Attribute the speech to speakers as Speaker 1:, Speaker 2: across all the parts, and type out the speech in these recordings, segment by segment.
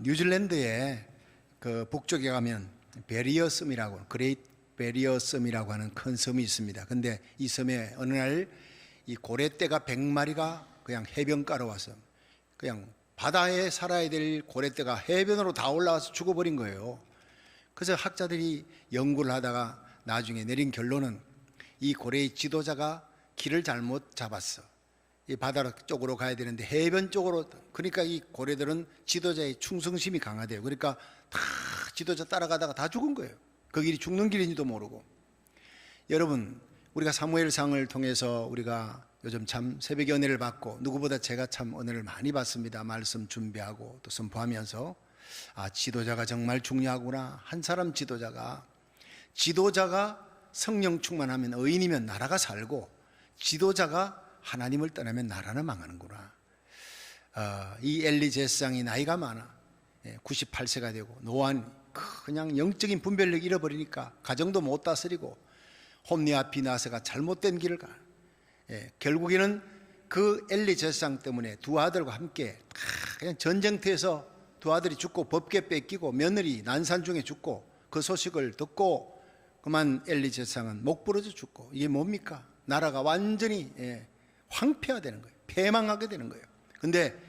Speaker 1: 뉴질랜드에 그 북쪽에 가면 그레이트 베리어 섬이라고 하는 큰 섬이 있습니다. 근데 이 섬에 어느 날 이 고래떼가 100마리가 그냥 해변가로 와서 그냥 바다에 살아야 될 고래떼가 해변으로 다 올라와서 죽어버린 거예요. 그래서 학자들이 연구를 하다가 나중에 내린 결론은 이 고래의 지도자가 길을 잘못 잡았어. 이 바다 쪽으로 가야 되는데 해변 쪽으로, 그러니까 이 고래들은 지도자의 충성심이 강하대요. 그러니까 다 지도자 따라가다가 다 죽은 거예요. 그 길이 죽는 길인지도 모르고. 여러분, 우리가 사무엘상을 통해서 우리가 요즘 참 새벽에 은혜를 받고, 누구보다 제가 참 은혜를 많이 받습니다. 말씀 준비하고 또 선포하면서 지도자가 정말 중요하구나. 한 사람 지도자가 성령 충만하면 의인이면 나라가 살고, 지도자가 하나님을 떠나면 나라는 망하는구나. 이 엘리 제사장이 나이가 많아 98세가 되고, 노안 그냥 영적인 분별력 잃어버리니까 가정도 못 다스리고 홈리와 비나세가 잘못된 길을 가. 결국에는 그 엘리 제사장 때문에 두 아들과 함께 그냥 전쟁터에서 두 아들이 죽고 법궤 뺏기고 며느리 난산 중에 죽고, 그 소식을 듣고 그만 엘리 제사장은 목 부러져 죽고. 이게 뭡니까? 나라가 완전히 황폐화되는 거예요. 패망하게 되는 거예요. 근데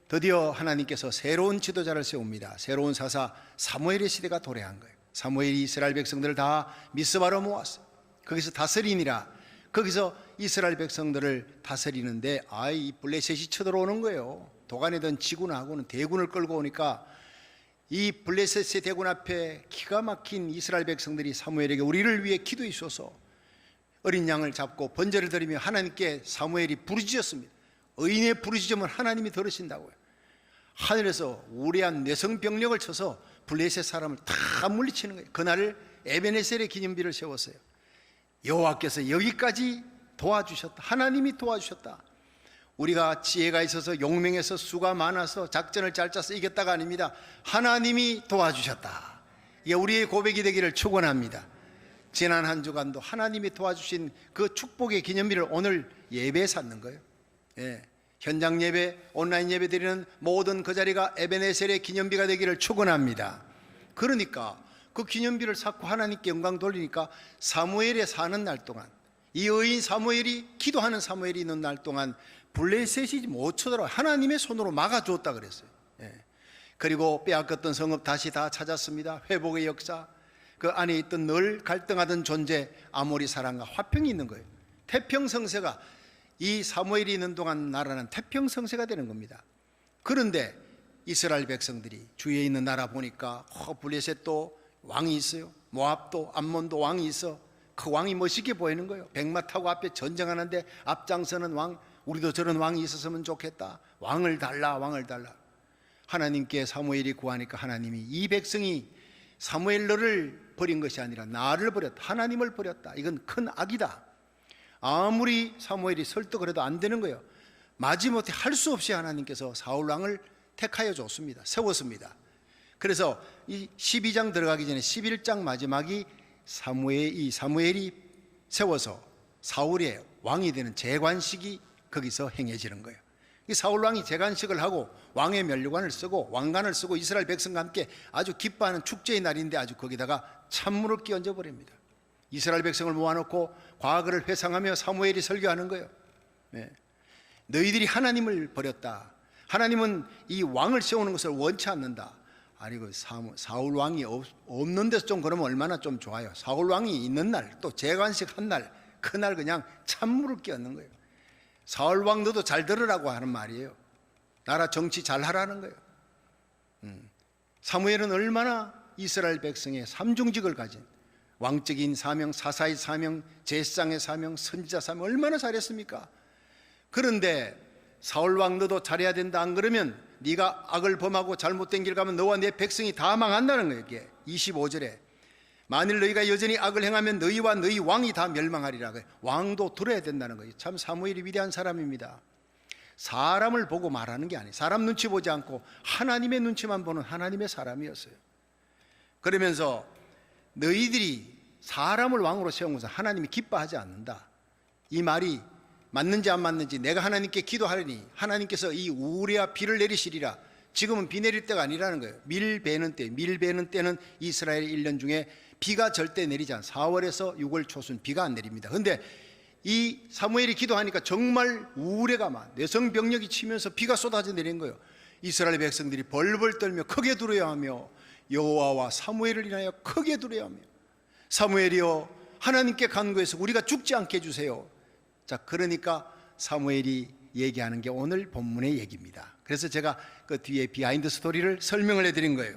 Speaker 1: 드디어 하나님께서 새로운 지도자를 세웁니다. 새로운 사사 사무엘의 시대가 도래한 거예요. 사무엘이 이스라엘 백성들을 다 미스바로 모았어요. 거기서 다스리니라. 거기서 이스라엘 백성들을 다스리는데 이 블레셋이 쳐들어오는 거예요. 도간에던 지군하고는 대군을 끌고 오니까 이 블레셋의 대군 앞에 기가 막힌 이스라엘 백성들이 사무엘에게 우리를 위해 기도해 주소서. 어린 양을 잡고 번제를 드리며 하나님께 사무엘이 부르짖었습니다. 의인의 부르짖음은 하나님이 들으신다고요. 하늘에서 우레한 뇌성병력을 쳐서 블레셋 사람을 다 물리치는 거예요. 그날을 에베네셀의 기념비를 세웠어요. 여호와께서 여기까지 도와주셨다. 하나님이 도와주셨다. 우리가 지혜가 있어서 용맹해서 수가 많아서 작전을 잘 짜서 이겼다가 아닙니다. 하나님이 도와주셨다. 이게 우리의 고백이 되기를 축원합니다. 지난 한 주간도 하나님이 도와주신 그 축복의 기념비를 오늘 예배에 쌓는 거예요. 현장 예배, 온라인 예배 드리는 모든 그 자리가 에베네셀의 기념비가 되기를 축원합니다. 그러니까 그 기념비를 쌓고 하나님께 영광 돌리니까 사무엘에 사는 날 동안, 이 의인 사무엘이, 기도하는 사무엘이 있는 날 동안 블레셋이 못 쳐들어 하나님의 손으로 막아주었다 그랬어요. 그리고 빼앗겼던 성읍 다시 다 찾았습니다. 회복의 역사. 그 안에 있던 늘 갈등하던 존재 아모리 사람과 화평이 있는 거예요. 태평성세가, 이 사무엘이 있는 동안 나라는 태평성세가 되는 겁니다. 그런데 이스라엘 백성들이 주위에 있는 나라 보니까 블레셋도 왕이 있어요. 모압도, 암몬도 왕이 있어. 그 왕이 멋있게 보이는 거예요. 백마 타고 앞에 전쟁하는데 앞장서는 왕. 우리도 저런 왕이 있었으면 좋겠다. 왕을 달라, 왕을 달라. 하나님께 사무엘이 구하니까 하나님이, 이 백성이 사무엘 너를 버린 것이 아니라 나를 버렸다. 하나님을 버렸다. 이건 큰 악이다. 아무리 사무엘이 설득을 해도 안 되는 거예요. 마지못해 할 수 없이 하나님께서 사울 왕을 택하여 줬습니다. 세웠습니다. 그래서 이 12장 들어가기 전에 11장 마지막이 사무엘이 세워서 사울의 왕이 되는 재관식이 거기서 행해지는 거예요. 사울 왕이 재관식을 하고 왕의 면류관을 쓰고 왕관을 쓰고 이스라엘 백성과 함께 아주 기뻐하는 축제의 날인데 아주 거기다가 찬물을 끼얹어 버립니다. 이스라엘 백성을 모아놓고 과거를 회상하며 사무엘이 설교하는 거예요. 너희들이 하나님을 버렸다. 하나님은 이 왕을 세우는 것을 원치 않는다. 아니 그 사울 왕이 없는 데서 좀 그러면 얼마나 좀 좋아요. 사울 왕이 있는 날, 또 재관식 한 날, 그날 그냥 찬물을 끼얹는 거예요. 사울 왕 너도 잘 들으라고 하는 말이에요. 나라 정치 잘 하라는 거예요. 사무엘은 얼마나 이스라엘 백성의 삼중직을 가진 왕적인 사명, 사사의 사명, 제사장의 사명, 선지자 사명 얼마나 잘했습니까? 그런데 사울 왕 너도 잘해야 된다. 안 그러면 네가 악을 범하고 잘못된 길 가면 너와 내 백성이 다 망한다는 거예요. 이게 25절에 만일 너희가 여전히 악을 행하면 너희와 너희 왕이 다 멸망하리라. 왕도 들어야 된다는 거예요. 참 사무엘이 위대한 사람입니다. 사람을 보고 말하는 게 아니에요. 사람 눈치 보지 않고 하나님의 눈치만 보는 하나님의 사람이었어요. 그러면서 너희들이 사람을 왕으로 세운 것은 하나님이 기뻐하지 않는다. 이 말이 맞는지 안 맞는지 내가 하나님께 기도하려니 하나님께서 이 우레와 비를 내리시리라. 지금은 비 내릴 때가 아니라는 거예요. 밀 베는 때는 이스라엘 1년 중에 비가 절대 내리지 않아요. 4월에서 6월 초순 비가 안 내립니다. 그런데 이 사무엘이 기도하니까 정말 우레가 뇌성병력이 치면서 비가 쏟아져 내린 거예요. 이스라엘 백성들이 벌벌 떨며 크게 두려워하며 여호와와 사무엘을 인하여 크게 두려워하며 사무엘이여 하나님께 간구해서 우리가 죽지 않게 해주세요. 자, 그러니까 사무엘이 얘기하는 게 오늘 본문의 얘기입니다. 그래서 제가 그 뒤에 비하인드 스토리를 설명을 해드린 거예요.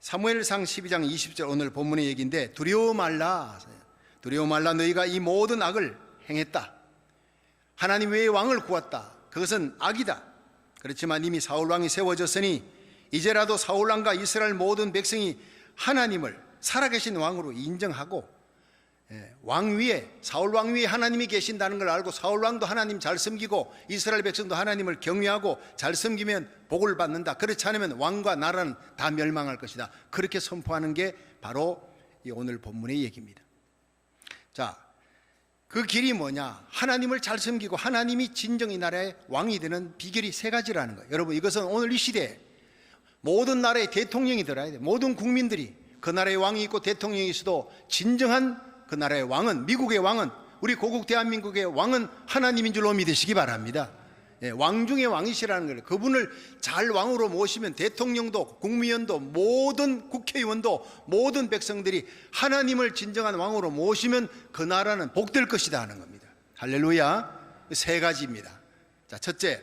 Speaker 1: 사무엘상 12장 20절 오늘 본문의 얘기인데, 두려워 말라 너희가 이 모든 악을 행했다. 하나님 외에 왕을 구했다. 그것은 악이다. 그렇지만 이미 사울왕이 세워졌으니 이제라도 사울왕과 이스라엘 모든 백성이 하나님을 살아계신 왕으로 인정하고, 왕 위에, 사울왕 위에 하나님이 계신다는 걸 알고 사울왕도 하나님 잘 섬기고 이스라엘 백성도 하나님을 경외하고 잘 섬기면 복을 받는다. 그렇지 않으면 왕과 나라는 다 멸망할 것이다. 그렇게 선포하는 게 바로 이 오늘 본문의 얘기입니다. 자, 그 길이 뭐냐? 하나님을 잘 섬기고 하나님이 진정 이 나라의 왕이 되는 비결이 세 가지라는 거예요. 여러분, 이것은 오늘 이 시대에 모든 나라의 대통령이 들어야 돼요. 모든 국민들이 그 나라의 왕이 있고 대통령이 있어도 진정한 그 나라의 왕은, 미국의 왕은, 우리 고국 대한민국의 왕은 하나님인 줄로 믿으시기 바랍니다. 왕 중의 왕이시라는 거예요. 그분을 잘 왕으로 모시면 대통령도, 국무위원도, 모든 국회의원도, 모든 백성들이 하나님을 진정한 왕으로 모시면 그 나라는 복될 것이다 하는 겁니다. 할렐루야. 세 가지입니다. 자, 첫째,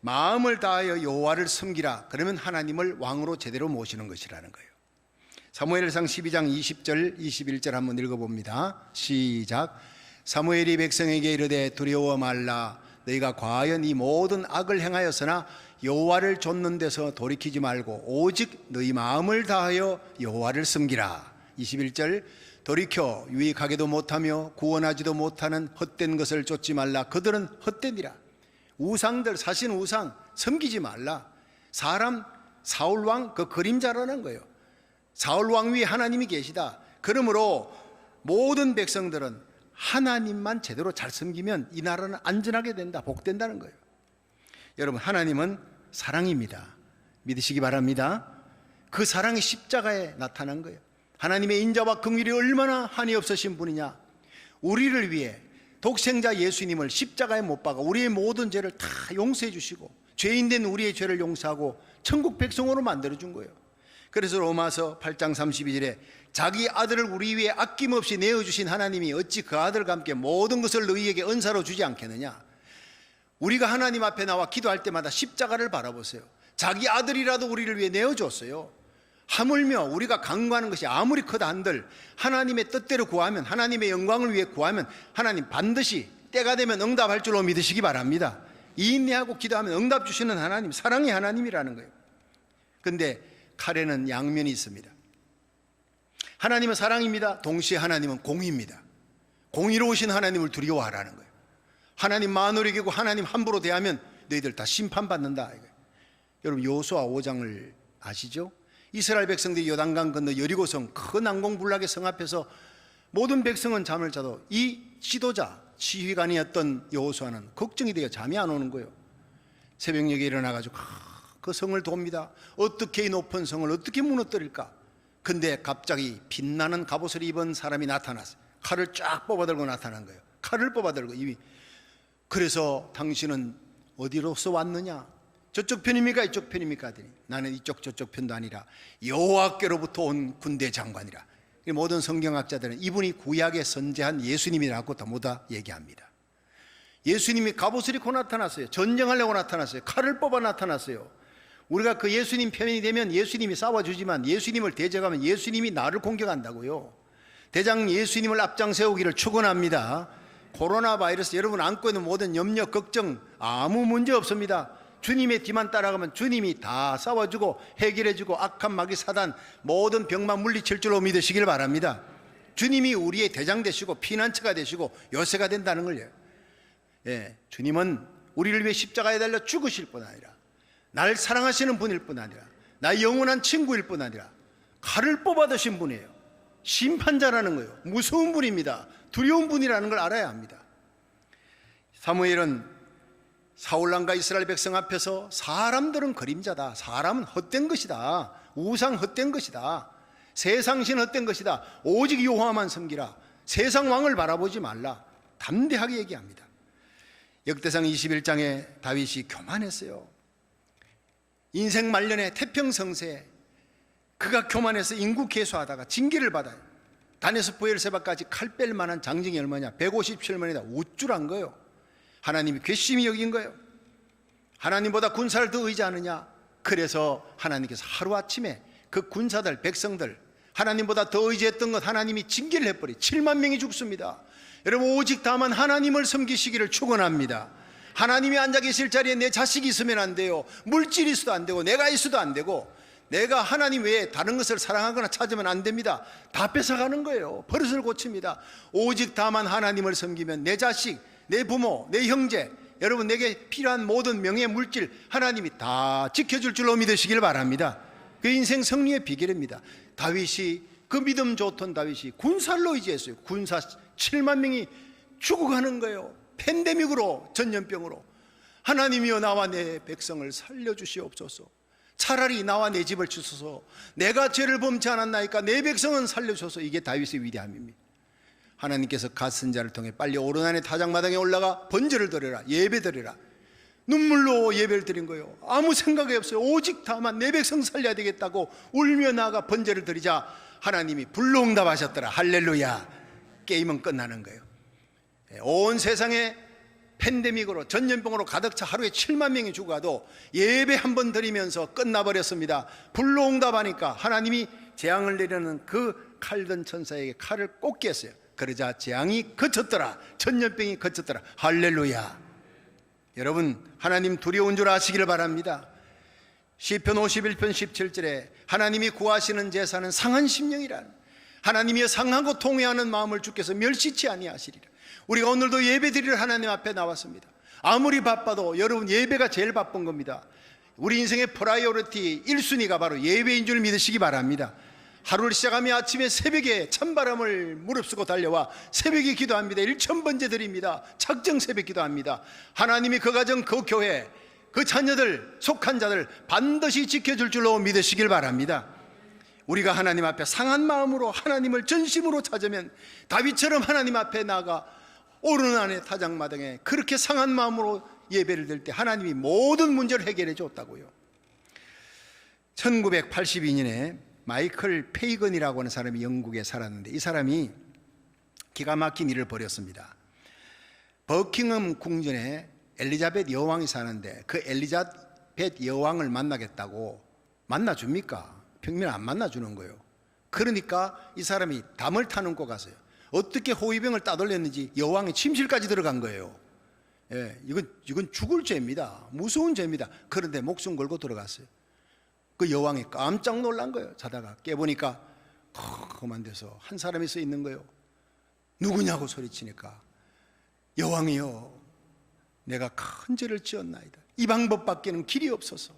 Speaker 1: 마음을 다하여 여호와를 섬기라. 그러면 하나님을 왕으로 제대로 모시는 것이라는 거예요. 사무엘상 12장 20절 21절 한번 읽어봅니다. 시작. 사무엘이 백성에게 이르되 두려워 말라. 너희가 과연 이 모든 악을 행하였으나 여호와를 좇는 데서 돌이키지 말고 오직 너희 마음을 다하여 여호와를 섬기라. 21절. 돌이켜 유익하게도 못하며 구원하지도 못하는 헛된 것을 쫓지 말라. 그들은 헛되니라. 우상들, 사신 우상 섬기지 말라. 사람, 사울왕 그 그림자라는 거예요. 사울왕 위에 하나님이 계시다. 그러므로 모든 백성들은 하나님만 제대로 잘 섬기면 이 나라는 안전하게 된다, 복된다는 거예요. 여러분, 하나님은 사랑입니다. 믿으시기 바랍니다. 그 사랑이 십자가에 나타난 거예요. 하나님의 인자와 긍휼이 얼마나 한이 없으신 분이냐. 우리를 위해 독생자 예수님을 십자가에 못 박아 우리의 모든 죄를 다 용서해 주시고 죄인된 우리의 죄를 용서하고 천국 백성으로 만들어준 거예요. 그래서 로마서 8장 32절에 자기 아들을 우리 위해 아낌없이 내어주신 하나님이 어찌 그 아들과 함께 모든 것을 너희에게 은사로 주지 않겠느냐. 우리가 하나님 앞에 나와 기도할 때마다 십자가를 바라보세요. 자기 아들이라도 우리를 위해 내어줬어요. 하물며 우리가 간구하는 것이 아무리 크다 한들 하나님의 뜻대로 구하면, 하나님의 영광을 위해 구하면 하나님 반드시 때가 되면 응답할 줄로 믿으시기 바랍니다. 인내하고 기도하면 응답 주시는 하나님, 사랑의 하나님이라는 거예요. 근데 칼에는 양면이 있습니다. 하나님은 사랑입니다. 동시에 하나님은 공의입니다. 공의로우신 하나님을 두려워하라는 거예요. 하나님 마누리이고 하나님 함부로 대하면 너희들 다 심판받는다. 여러분, 여호수아 5장을 아시죠? 이스라엘 백성들이 요단강 건너 여리고성 큰 난공불락의 성 앞에서 모든 백성은 잠을 자도 이 지도자, 지휘관이었던 여호수아는 걱정이 되어 잠이 안 오는 거예요. 새벽녘에 일어나가지고 그 성을 돕니다. 어떻게 이 높은 성을 어떻게 무너뜨릴까? 근데 갑자기 빛나는 갑옷을 입은 사람이 나타났어요. 칼을 쫙 뽑아들고 나타난 거예요. 칼을 뽑아들고 이미. 그래서 당신은 어디로서 왔느냐? 저쪽 편입니까? 이쪽 편입니까? 하더니 나는 이쪽 저쪽 편도 아니라 여호와께로부터 온 군대 장관이라. 모든 성경학자들은 이분이 구약에 선지한 예수님이라고 다 모두 얘기합니다. 예수님이 갑옷을 입고 나타났어요. 전쟁하려고 나타났어요. 칼을 뽑아 나타났어요. 우리가 그 예수님 편이 되면 예수님이 싸워주지만 예수님을 대적하면 예수님이 나를 공격한다고요. 대장 예수님을 앞장 세우기를 축원합니다. 코로나 바이러스 여러분 안고 있는 모든 염려, 걱정 아무 문제 없습니다. 주님의 뒤만 따라가면 주님이 다 싸워주고 해결해주고 악한 마귀 사단 모든 병만 물리칠 줄로 믿으시길 바랍니다. 주님이 우리의 대장 되시고 피난처가 되시고 요새가 된다는 걸요. 주님은 우리를 위해 십자가에 달려 죽으실 뿐 아니라 날 사랑하시는 분일 뿐 아니라 나의 영원한 친구일 뿐 아니라 칼을 뽑아 드신 분이에요. 심판자라는 거예요. 무서운 분입니다. 두려운 분이라는 걸 알아야 합니다. 사무엘은 사울왕과 이스라엘 백성 앞에서 사람들은 그림자다, 사람은 헛된 것이다, 우상 헛된 것이다, 세상신 헛된 것이다, 오직 여호와만 섬기라, 세상 왕을 바라보지 말라, 담대하게 얘기합니다. 역대상 21장에 다윗이 교만했어요. 인생 말년에 태평성세에 그가 교만해서 인구 개수하다가 징계를 받아요. 단에서 부엘세바까지 칼 뺄 만한 장정이 얼마냐? 157만이다. 우쭐한 거예요. 하나님이 괘씸히 여긴 거예요. 하나님보다 군사를 더 의지하느냐? 그래서 하나님께서 하루아침에 그 군사들, 백성들, 하나님보다 더 의지했던 것 하나님이 징계를 해버리 7만 명이 죽습니다. 여러분, 오직 다만 하나님을 섬기시기를 축원합니다. 하나님이 앉아 계실 자리에 내 자식이 있으면 안 돼요. 물질이 있어도 안 되고 내가 있어도 안 되고 내가 하나님 외에 다른 것을 사랑하거나 찾으면 안 됩니다. 다 뺏어가는 거예요. 버릇을 고칩니다. 오직 다만 하나님을 섬기면 내 자식, 내 부모, 내 형제, 여러분 내게 필요한 모든 명예 물질 하나님이 다 지켜줄 줄로 믿으시길 바랍니다. 그 인생 승리의 비결입니다. 다윗이, 그 믿음 좋던 다윗이 군사로 의지했어요. 군사 7만 명이 죽어가는 거예요. 팬데믹으로, 전염병으로. 하나님이여 나와 내 백성을 살려주시옵소서. 차라리 나와 내 집을 주소서. 내가 죄를 범치 않았나이까 내 백성은 살려줘서. 이게 다윗의 위대함입니다. 하나님께서 갓선자를 통해 빨리 오르난의 타작마당에 올라가 번제를 드려라, 예배 드려라. 눈물로 예배를 드린 거예요. 아무 생각이 없어요. 오직 다만 내 백성 살려야 되겠다고 울며 나아가 번제를 드리자 하나님이 불로응답하셨더라. 할렐루야. 게임은 끝나는 거예요. 온 세상에 팬데믹으로, 전염병으로 가득 차 하루에 7만 명이 죽어도 예배 한 번 드리면서 끝나버렸습니다. 불로응답하니까 하나님이 재앙을 내려는 그 칼든 천사에게 칼을 꽂게 했어요. 그러자 재앙이 그쳤더라. 전염병이 그쳤더라. 할렐루야. 여러분, 하나님 두려운 줄 아시기를 바랍니다. 시편 51편 17절에 하나님이 구하시는 제사는 상한 심령이라. 하나님이 상하고 통회하는 마음을 주께서 멸시치 아니하시리라. 우리가 오늘도 예배 드릴 하나님 앞에 나왔습니다. 아무리 바빠도 여러분 예배가 제일 바쁜 겁니다. 우리 인생의 프라이어리티 1순위가 바로 예배인 줄 믿으시기 바랍니다. 하루를 시작하며 아침에 새벽에 찬바람을 무릅쓰고 달려와 새벽에 기도합니다. 1000번째 드립니다. 작정 새벽 기도합니다. 하나님이 그 가정, 그 교회, 그 자녀들, 속한 자들 반드시 지켜줄 줄로 믿으시길 바랍니다. 우리가 하나님 앞에 상한 마음으로 하나님을 전심으로 찾으면 다윗처럼 하나님 앞에 나가 오르난의 타작마당에 그렇게 상한 마음으로 예배를 드릴 때 하나님이 모든 문제를 해결해 줬다고요. 1982년에 마이클 페이건이라고 하는 사람이 영국에 살았는데 이 사람이 기가 막힌 일을 벌였습니다. 버킹엄 궁전에 엘리자벳 여왕이 사는데 그 엘리자벳 여왕을 만나겠다고 만나줍니까? 평면 안 만나주는 거예요. 그러니까 이 사람이 담을 타놓고 갔어요. 어떻게 호위병을 따돌렸는지 여왕의 침실까지 들어간 거예요. 예, 이건 죽을 죄입니다. 무서운 죄입니다. 그런데 목숨 걸고 들어갔어요. 그 여왕이 깜짝 놀란 거예요. 자다가 깨보니까 컴컴한 데서 한 사람이 서 있는 거예요. 누구냐고 소리치니까 여왕이여, 내가 큰 죄를 지었나이다. 이 방법밖에는 길이 없어서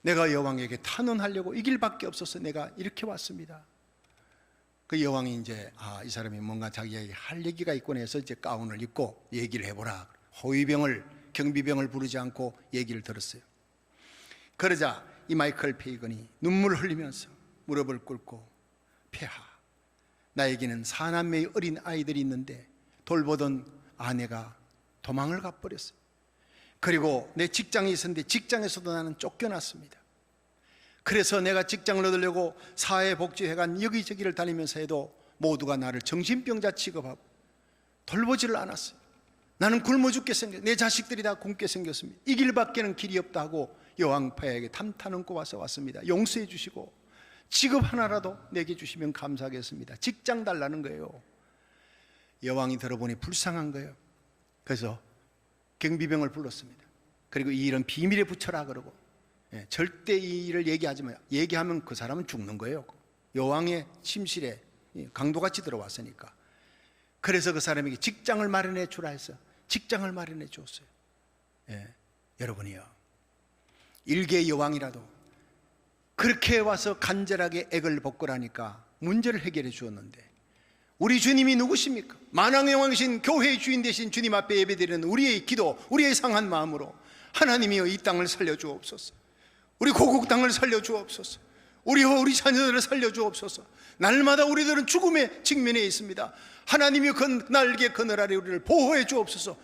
Speaker 1: 내가 여왕에게 탄원하려고 이 길밖에 없어서 내가 이렇게 왔습니다. 그 여왕이 이제 이 사람이 뭔가 자기에게 할 얘기가 있곤 해서 이제 가운을 입고 얘기를 해보라. 호위병을, 경비병을 부르지 않고 얘기를 들었어요. 그러자 이 마이클 페이건이 눈물을 흘리면서 무릎을 꿇고, 폐하, 나에게는 4남매의 어린 아이들이 있는데 돌보던 아내가 도망을 가버렸어요. 그리고 내 직장이 있었는데 직장에서도 나는 쫓겨났습니다. 그래서 내가 직장을 얻으려고 사회복지회관 여기저기를 다니면서 해도 모두가 나를 정신병자 취급하고 돌보지를 않았어요. 나는 굶어 죽게 생겼어요. 내 자식들이 다 굶게 생겼습니다. 이 길밖에는 길이 없다 하고 여왕폐하에게 탐타는고 왔습니다. 용서해 주시고 직업 하나라도 내게 주시면 감사하겠습니다. 직장 달라는 거예요. 여왕이 들어보니 불쌍한 거예요. 그래서 경비병을 불렀습니다. 그리고 이 일은 비밀에 붙여라 그러고, 절대 이 일을 얘기하지 마요. 얘기하면 그 사람은 죽는 거예요. 여왕의 침실에 강도같이 들어왔으니까. 그래서 그 사람에게 직장을 마련해 주라 해서 직장을 마련해 줬어요. 여러분이요, 일개 여왕이라도 그렇게 와서 간절하게 액을 벗고라니까 문제를 해결해 주었는데 우리 주님이 누구십니까? 만왕의 왕이신 교회의 주인 되신 주님 앞에 예배드리는 우리의 기도, 우리의 상한 마음으로 하나님이여 이 땅을 살려주옵소서. 우리 고국 땅을 살려주옵소서. 우리 자녀들을 살려주옵소서. 날마다 우리들은 죽음의 직면에 있습니다. 하나님이 날개 그늘 아래 우리를 보호해 주옵소서.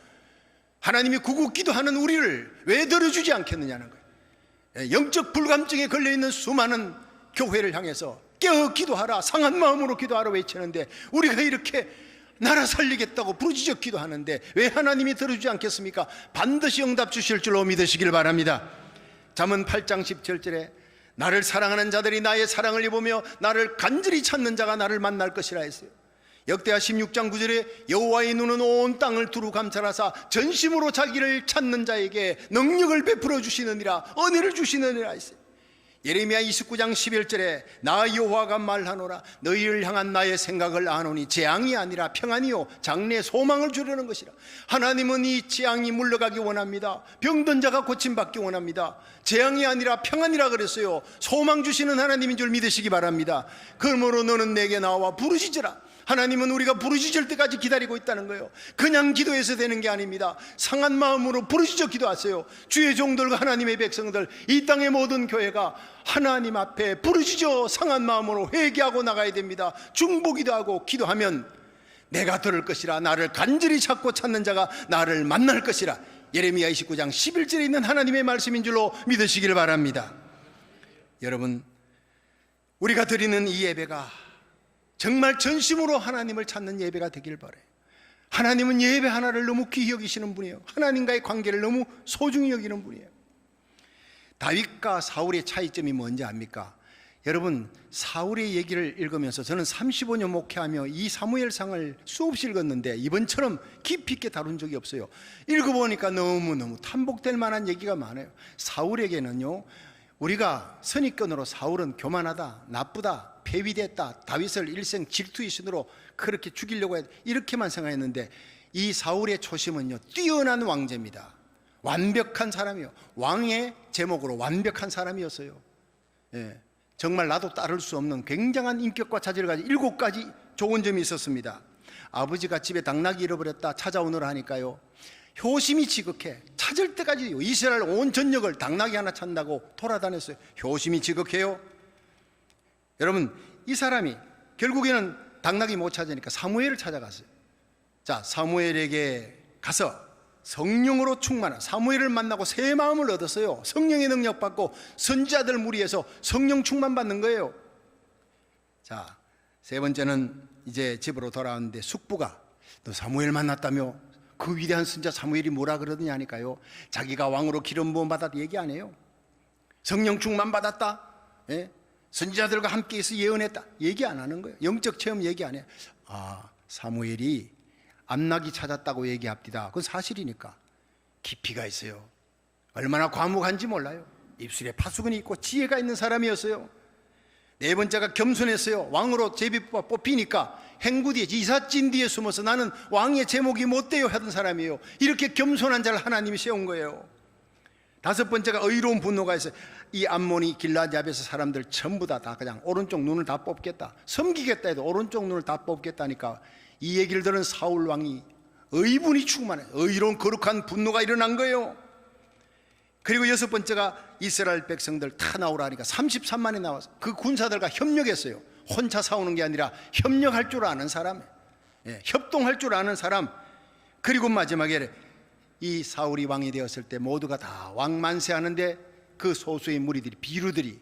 Speaker 1: 하나님이 구국 기도하는 우리를 왜 들어주지 않겠느냐는 거예요. 영적 불감증에 걸려있는 수많은 교회를 향해서 깨어 기도하라, 상한 마음으로 기도하라 외치는데 우리가 이렇게 나라 살리겠다고 부르짖어 기도하는데 왜 하나님이 들어주지 않겠습니까? 반드시 응답 주실 줄로 믿으시길 바랍니다. 잠언 8장 17절에 나를 사랑하는 자들이 나의 사랑을 입으며 나를 간절히 찾는 자가 나를 만날 것이라 했어요. 역대하 16장 9절에 여호와의 눈은 온 땅을 두루 감찰하사 전심으로 자기를 찾는 자에게 능력을 베풀어 주시느니라, 은혜를 주시느니라 했어요. 예레미야 29장 11절에 나 여호와가 말하노라 너희를 향한 나의 생각을 아노니 재앙이 아니라 평안이요 장래에 소망을 주려는 것이라. 하나님은 이 재앙이 물러가기 원합니다. 병든 자가 고침받기 원합니다. 재앙이 아니라 평안이라 그랬어요. 소망 주시는 하나님인 줄 믿으시기 바랍니다. 그러므로 너는 내게 나와 부르짖으라. 하나님은 우리가 부르짖을 때까지 기다리고 있다는 거예요. 그냥 기도해서 되는 게 아닙니다. 상한 마음으로 부르짖어 기도하세요. 주의 종들과 하나님의 백성들, 이 땅의 모든 교회가 하나님 앞에 부르짖어 상한 마음으로 회개하고 나가야 됩니다. 중보기도 하고 기도하면 내가 들을 것이라, 나를 간절히 찾고 찾는 자가 나를 만날 것이라. 예레미야 29장 11절에 있는 하나님의 말씀인 줄로 믿으시길 바랍니다. 여러분, 우리가 드리는 이 예배가 정말 전심으로 하나님을 찾는 예배가 되길 바라요. 하나님은 예배 하나를 너무 귀히 여기시는 분이에요. 하나님과의 관계를 너무 소중히 여기는 분이에요. 다윗과 사울의 차이점이 뭔지 압니까? 여러분, 사울의 얘기를 읽으면서 저는 35년 목회하며 이 사무엘상을 수없이 읽었는데 이번처럼 깊이 있게 다룬 적이 없어요. 읽어보니까 너무너무 탐복될 만한 얘기가 많아요. 사울에게는요, 우리가 선입견으로 사울은 교만하다, 나쁘다, 폐위됐다, 다윗을 일생 질투의 신으로 그렇게 죽이려고 했다, 이렇게만 생각했는데 이 사울의 초심은요, 뛰어난 왕제입니다. 완벽한 사람이요, 왕의 제목으로 완벽한 사람이었어요. 정말 나도 따를 수 없는 굉장한 인격과 자질을 가진 7가지 좋은 점이 있었습니다. 아버지가 집에 당나귀 잃어버렸다 찾아오느라 하니까요, 효심이 지극해. 찾을 때까지 이스라엘 온 전역을 당나귀 하나 찾는다고 돌아다녔어요. 효심이 지극해요. 여러분, 이 사람이 결국에는 당나귀 못 찾으니까 사무엘을 찾아갔어요. 자, 사무엘에게 가서 성령으로 충만한 사무엘을 만나고 새 마음을 얻었어요. 성령의 능력 받고 선지자들 무리에서 성령 충만 받는 거예요. 자, 세 번째는 이제 집으로 돌아왔는데 숙부가 너 사무엘 만났다며? 그 위대한 선지자 사무엘이 뭐라 그러더냐 하니까요, 자기가 왕으로 기름 부음 받았다 얘기 안 해요. 성령 충만 받았다, 선지자들과 함께 있어 예언했다 얘기 안 하는 거예요. 영적 체험 얘기 안 해요. 아, 사무엘이 암나귀 찾았다고 얘기합디다. 그건 사실이니까. 깊이가 있어요. 얼마나 과묵한지 몰라요. 입술에 파수근이 있고 지혜가 있는 사람이었어요. 네 번째가 겸손했어요. 왕으로 제비뽑아 뽑히니까 행구 뒤에, 이삿짐 뒤에 숨어서 나는 왕의 제목이 못 돼요 하던 사람이에요. 이렇게 겸손한 자를 하나님이 세운 거예요. 다섯 번째가 의로운 분노가 있어요. 이 암몬이 길라디 앞에서 사람들 전부 다 그냥 오른쪽 눈을 다 뽑겠다, 섬기겠다 해도 오른쪽 눈을 다 뽑겠다니까 이 얘기를 들은 사울 왕이 의분이 충만해, 의로운 거룩한 분노가 일어난 거예요. 그리고 여섯 번째가 이스라엘 백성들 다 나오라 하니까 33만이 나와서 그 군사들과 협력했어요. 혼자 싸우는 게 아니라 협력할 줄 아는 사람, 협동할 줄 아는 사람. 그리고 마지막에 이 사울이 왕이 되었을 때 모두가 다 왕 만세하는데 그 소수의 무리들이, 비류들이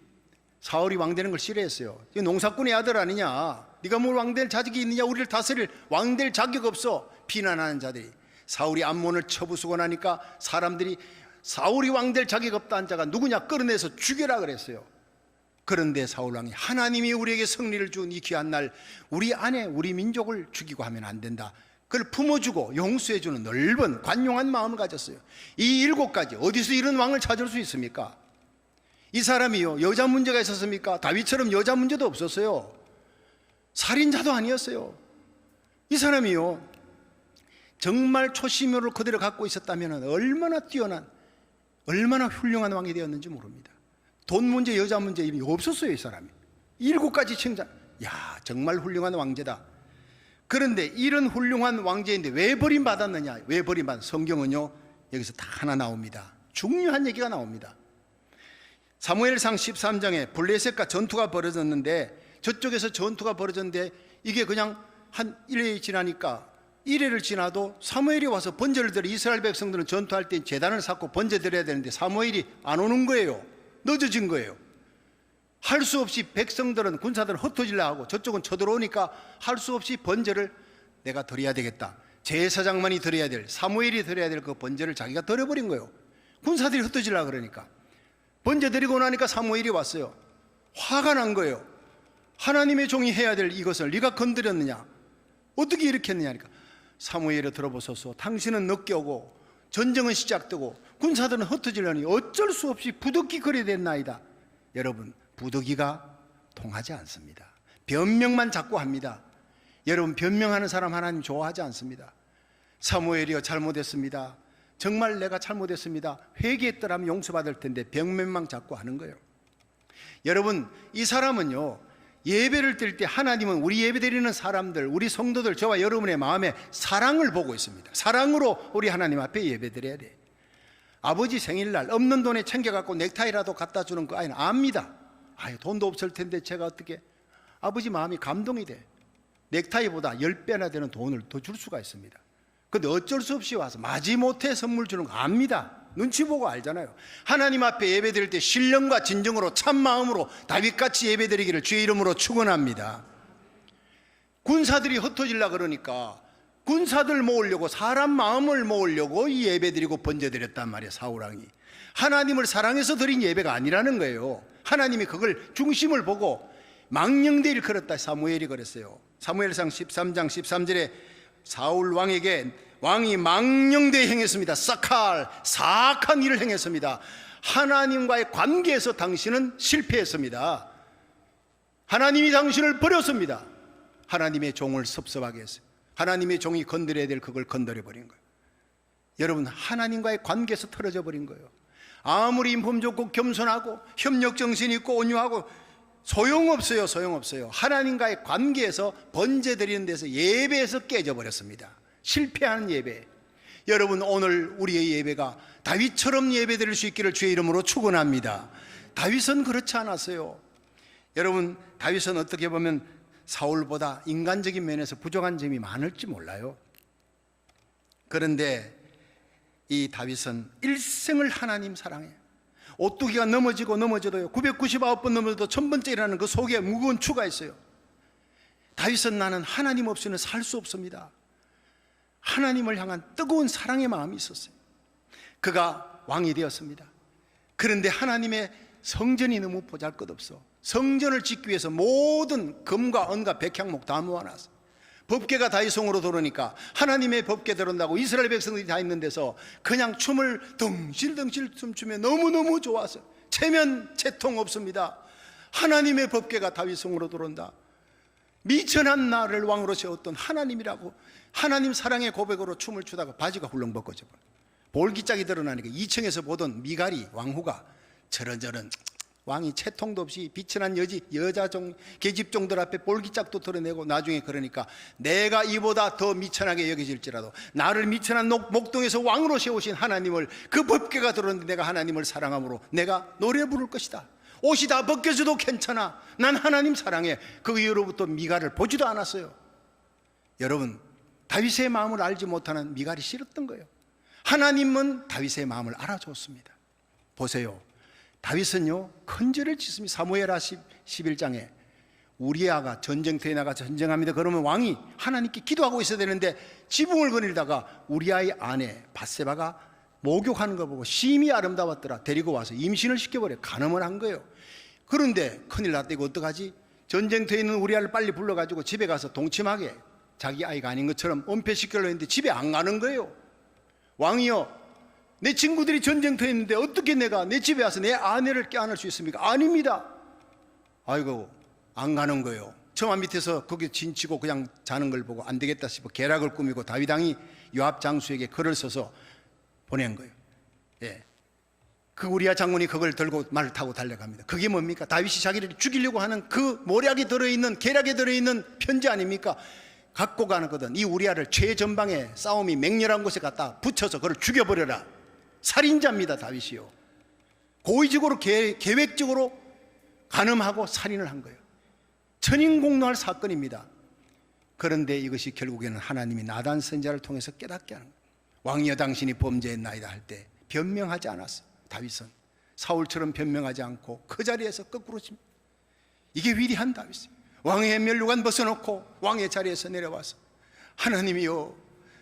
Speaker 1: 사울이 왕 되는 걸 싫어했어요. 농사꾼의 아들 아니냐, 네가 뭘 왕 될 자격이 있느냐, 우리를 다스릴 왕 될 자격 없어, 비난하는 자들이. 사울이 암몬을 쳐부수고 나니까 사람들이 사울이 왕 될 자격 없다는 자가 누구냐 끌어내서 죽여라 그랬어요. 그런데 사울 왕이 하나님이 우리에게 승리를 준 이 귀한 날 우리 아내, 우리 민족을 죽이고 하면 안 된다, 그걸 품어주고 용서해주는 넓은 관용한 마음을 가졌어요. 이 7가지 어디서 이런 왕을 찾을 수 있습니까? 이 사람이요, 여자 문제가 있었습니까? 다윗처럼 여자 문제도 없었어요. 살인자도 아니었어요. 이 사람이요, 정말 초심을 그대로 갖고 있었다면 얼마나 뛰어난, 얼마나 훌륭한 왕이 되었는지 모릅니다. 돈 문제, 여자 문제 없었어요. 이 사람이 7가지 칭찬, 야 정말 훌륭한 왕제다. 그런데 이런 훌륭한 왕제인데 왜 버림받았느냐? 왜 버림받았느냐? 성경은요 여기서 다 하나 나옵니다. 중요한 얘기가 나옵니다. 사무엘상 13장에 블레셋과 전투가 벌어졌는데, 저쪽에서 전투가 벌어졌는데 이게 그냥 한 1회 지나니까 1회를 지나도 사무엘이 와서 번제를 드려. 이스라엘 백성들은 전투할 때 제단을 쌓고 번제 드려야 되는데 사무엘이 안 오는 거예요. 늦어진 거예요. 할 수 없이 백성들은, 군사들은 흩어지려 하고 저쪽은 쳐들어오니까 할 수 없이 번제를 내가 드려야 되겠다. 제사장만이 드려야 될, 사무엘이 드려야 될 그 번제를 자기가 드려버린 거예요. 군사들이 흩어지려 그러니까. 번제 드리고 나니까 사무엘이 왔어요. 화가 난 거예요. 하나님의 종이 해야 될 이것을 네가 건드렸느냐? 어떻게 이렇게 했느냐니까. 사무엘이 들어보소서. 당신은 늦게 오고 전쟁은 시작되고 군사들은 흩어지려니 어쩔 수 없이 부득이 그리 됐나이다. 여러분, 부득이가 통하지 않습니다. 변명만 자꾸 합니다. 여러분, 변명하는 사람 하나님 좋아하지 않습니다. 사무엘이여 잘못했습니다. 정말 내가 잘못했습니다. 회개했더라면 용서받을 텐데 변명만 자꾸 하는 거예요. 여러분, 이 사람은요 예배를 드릴 때 하나님은 우리 예배 드리는 사람들, 우리 성도들, 저와 여러분의 마음에 사랑을 보고 있습니다. 사랑으로 우리 하나님 앞에 예배 드려야 돼. 아버지 생일날 없는 돈에 챙겨갖고 넥타이라도 갖다 주는 그 아이는 압니다. 아유, 돈도 없을 텐데 제가 어떻게. 아버지 마음이 감동이 돼. 넥타이보다 10배나 되는 돈을 더 줄 수가 있습니다. 근데 어쩔 수 없이 와서 마지못해 선물 주는 거 압니다. 눈치 보고 알잖아요. 하나님 앞에 예배 드릴 때 신령과 진정으로 참 마음으로 다윗같이 예배 드리기를 주의 이름으로 축원합니다. 군사들이 흩어지려고 그러니까 군사들 모으려고, 사람 마음을 모으려고 이 예배 드리고 번제 드렸단 말이에요. 사울왕이 하나님을 사랑해서 드린 예배가 아니라는 거예요. 하나님이 그걸 중심을 보고 망령되 일컬었다. 사무엘이 그랬어요. 사무엘상 13장 13절에 사울 왕에게 왕이 망령되이 행했습니다. 사악한 일을 행했습니다. 하나님과의 관계에서 당신은 실패했습니다. 하나님이 당신을 버렸습니다. 하나님의 종을 섭섭하게 했어요. 하나님의 종이 건드려야 될 그걸 건드려버린 거예요. 여러분, 하나님과의 관계에서 틀어져 버린 거예요. 아무리 인품 좋고 겸손하고 협력정신이 있고 온유하고 소용없어요. 소용없어요. 하나님과의 관계에서 번제 드리는 데서 예배에서 깨져버렸습니다. 실패하는 예배. 여러분, 오늘 우리의 예배가 다윗처럼 예배 드릴 수 있기를 주의 이름으로 축원합니다. 다윗은 그렇지 않았어요. 여러분, 다윗은 어떻게 보면 사울보다 인간적인 면에서 부족한 점이 많을지 몰라요. 그런데 이 다윗은 일생을 하나님 사랑해요. 오뚜기가 넘어지고 넘어져도요 999번 넘어져도 1000번째라는 그 속에 무거운 추가 있어요. 다윗은 나는 하나님 없이는 살 수 없습니다. 하나님을 향한 뜨거운 사랑의 마음이 있었어요. 그가 왕이 되었습니다. 그런데 하나님의 성전이 너무 보잘것없어. 성전을 짓기 위해서 모든 금과 은과 백향목 다 모아놨어. 법궤가 다윗성으로 들어오니까 하나님의 법궤 들어온다고 이스라엘 백성들이 다 있는 데서 그냥 춤을 덩실덩실 춤추며 너무너무 좋아서 체면 채통 없습니다. 하나님의 법궤가 다윗성으로 들어온다. 미천한 나를 왕으로 세웠던 하나님이라고 하나님 사랑의 고백으로 춤을 추다가 바지가 훌렁 벗겨져 버려. 볼기짝이 드러나니까 2층에서 보던 미갈이 왕후가 저런저런 왕이 채통도 없이 비천한 여자 계집종들 앞에 볼기짝도 드러내고 나중에 그러니까 내가 이보다 더 미천하게 여겨질지라도 나를 미천한 목동에서 왕으로 세우신 하나님을, 그 법궤가 들어오는데 내가 하나님을 사랑함으로 내가 노래 부를 것이다. 옷이 다 벗겨져도 괜찮아. 난 하나님 사랑해. 그 이후로부터 미갈을 보지도 않았어요. 여러분, 다윗의 마음을 알지 못하는 미갈이 싫었던 거예요. 하나님은 다윗의 마음을 알아줬습니다. 보세요. 다윗은요 큰 죄를 짓습니다. 사무엘하 11장에 우리아가 전쟁터에 나가 전쟁합니다. 그러면 왕이 하나님께 기도하고 있어야 되는데 지붕을 거닐다가 우리아의 아내 밧세바가 목욕하는 거 보고 심히 아름다웠더라. 데리고 와서 임신을 시켜버려. 간음을 한 거예요. 그런데 큰일 났다. 이거 어떡하지? 전쟁터에 있는 우리아를 빨리 불러가지고 집에 가서 동침하게, 자기 아이가 아닌 것처럼 은폐시키려고 했는데 집에 안 가는 거예요. 왕이요, 내 친구들이 전쟁터에 있는데 어떻게 내가 내 집에 와서 내 아내를 껴안을 수 있습니까? 아닙니다. 아이고, 안 가는 거예요. 처마 밑에서 거기 진치고 그냥 자는 걸 보고 안 되겠다 싶어 계략을 꾸미고 다윗 왕이 요압 장수에게 글을 써서 보낸 거예요. 예. 그 우리아 장군이 그걸 들고 말을 타고 달려갑니다. 그게 뭡니까? 다윗이 자기를 죽이려고 하는 그 모략에 들어있는, 계략에 들어있는 편지 아닙니까? 갖고 가거든 이 우리아를 최전방에 싸움이 맹렬한 곳에 갖다 붙여서 그를 죽여버려라. 살인자입니다, 다윗이요. 고의적으로 계획적으로 간음하고 살인을 한 거예요. 천인공노할 사건입니다. 그런데 이것이 결국에는 하나님이 나단 선지자를 통해서 깨닫게 하는 거예요. 왕이여 당신이 범죄했나이다 할 때 변명하지 않았어요. 다윗은 사울처럼 변명하지 않고 그 자리에서 거꾸로 칩니다. 이게 위대한 다윗이에요. 왕의 면류관 벗어놓고 왕의 자리에서 내려와서 하나님이여